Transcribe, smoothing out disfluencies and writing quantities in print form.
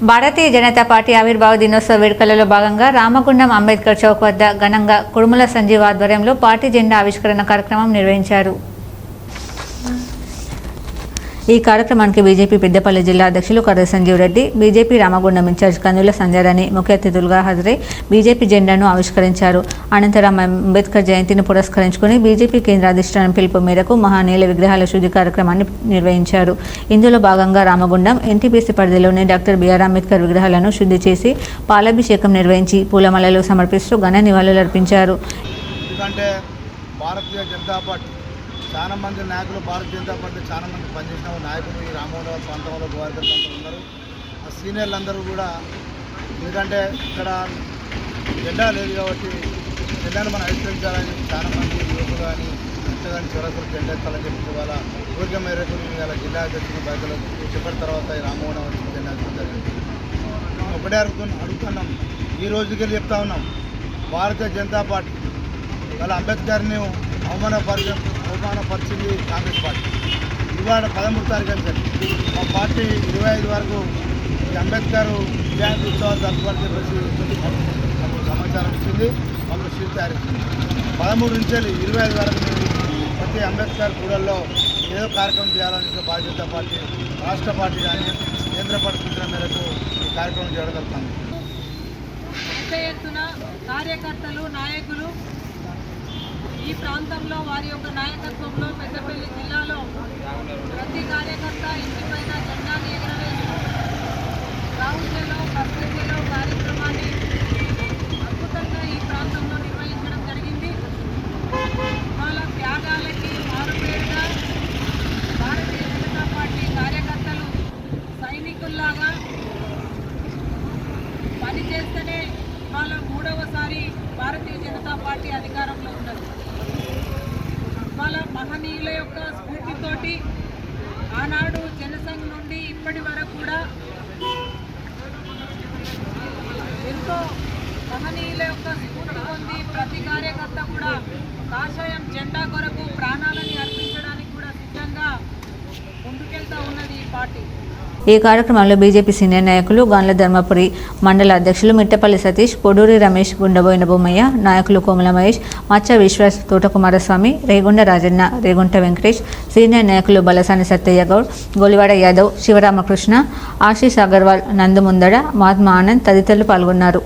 Bharatiya Janata party ఆవిర్భావ దినోత్సవ వేడుకలలో భాగంగా రామగుండం అంబేద్కర్ చౌక్ వద్ద ఘనంగా కుడుముల సంజీవ్ ఆధ్వర్యంలో పార్టీ జెండా ఆవిష్కరణ కార్యక్రమం నిర్వహించారు. ఈ కార్యక్రమానికి బీజేపీ పెద్దపల్లి జిల్లా అధ్యక్షులు కర్ర సంజీవ్ రెడ్డి, బీజేపీ రామగుండం ఇన్ఛార్జ్ కందుల సంధ్యారాణి ముఖ్య అతిథులుగా హాజరై బీజేపీ జెండాను ఆవిష్కరించారు. అనంతరం అంబేద్కర్ జయంతిని పురస్కరించుకుని బీజేపీ కేంద్ర అధిష్టానం పిలుపు మేరకు మహానీయుల విగ్రహాల శుద్ధి కార్యక్రమాన్ని నిర్వహించారు. ఇందులో భాగంగా రామగుండం ఎన్టీపీసీ పరిధిలోని డాక్టర్ బిఆర్ అంబేద్కర్ విగ్రహాలను శుద్ధి చేసి పాలాభిషేకం నిర్వహించి పూలమాలలు సమర్పిస్తూ ఘన నివాళులర్పించారు. చాలా మంది నాయకులు భారతీయ జనతా పార్టీ చాలా మంది పనిచేసిన నాయకులు ఈ రామోహన్ ప్రాంతంలో గోవర్ధన్ ప్రాంతంలో ఉన్నారు. ఆ సీనియర్లు అందరూ కూడా, ఎందుకంటే ఇక్కడ జెండా లేదు కాబట్టి జెండాను మనం ఆవిష్కరించాలని చాలా మంది యువకులు కానీ ఎంత కానీ చివరకు జెండా ఎత్తాలని చెప్పి వాళ్ళ కోరిక మేరకు ఇవాళ జిల్లా అధ్యక్షులు బయటలో చెప్పిన తర్వాత ఈ రామోహన్ వచ్చి జెండా జరిగింది. మేము ఒకటే అడుగుతున్నాం, ఈ రోజుకి చెప్తా ఉన్నాం, భారతీయ జనతా పార్టీ వాళ్ళ అంబేద్కర్ని అవమానపరిచింది కాంగ్రెస్ పార్టీ. ఇవాళ 13 తారీఖు అని మా పార్టీ 25 వరకు ఈ అంబేద్కర్ జయంతి ఉత్సవాలు జరుపుకోవాలని చెప్పేసి మాకు సమాచారం ఇచ్చింది, మాకు షీట్ తయారించింది. 13 నుంచి 25 వరకు ప్రతి అంబేద్కర్ కూడల్లో ఏదో కార్యక్రమం చేయాలని భారతీయ జనతా పార్టీ రాష్ట్ర పార్టీ కానీ కేంద్ర పార్టీ సూచన మేరకు ఈ కార్యక్రమం చేయగలుగుతాము. కార్యకర్తలు, నాయకులు ఈ ప్రాంతంలో వారి యొక్క నాయకత్వంలో పెద్దపల్లి జిల్లాలో ప్రతి కార్యకర్త ఇంటిపైన జెండాని ఎగరవేస్తూ రావుల్లో ప్రకృతిలో కార్యక్రమాన్ని అద్భుతంగా ఈ ప్రాంతంలో నిర్వహించడం జరిగింది. వాళ్ళ త్యాగాలకి మారుపేరుగా భారతీయ జనతా పార్టీ కార్యకర్తలు సైనికుల్లాగా పనిచేస్తేనే వాళ్ళ 3వసారి భారతీయ జనతా పార్టీ అధికారంలో ఉన్నది. వాళ్ళ మహనీయుల యొక్క స్ఫూర్తితోటి ఆనాడు జనసంఘ్ నుండి ఇప్పటి వరకు కూడా ఎంతో మహనీయుల యొక్క స్ఫూర్తి పొంది ప్రతి కార్యకర్త కూడా కాషాయం జెండా కొరకు ప్రాణాలని అర్పించడానికి కూడా సిద్ధంగా ముందుకెళ్తూ ఉన్నది ఈ పార్టీ. ఈ కార్యక్రమంలో బీజేపీ సీనియర్ నాయకులు గాన్ల ధర్మపురి మండల అధ్యక్షులు మిట్టపల్లి సతీష్, పొడూరి రమేష్, గుండబోయిన బొమ్మయ్య, నాయకులు కోమల మహేష్, మచ్చ విశ్వాస్, తోటకుమారస్వామి, రేగుండ రాజన్న, రేగుంట వెంకటేష్, సీనియర్ నాయకులు బలసాని సత్తయ్య గౌడ్, గోలివాడ యాదవ్, శివరామకృష్ణ, ఆశీష్ అగర్వాల్, నందుముందడ, మహాత్మా ఆనంద్ తదితరులు పాల్గొన్నారు.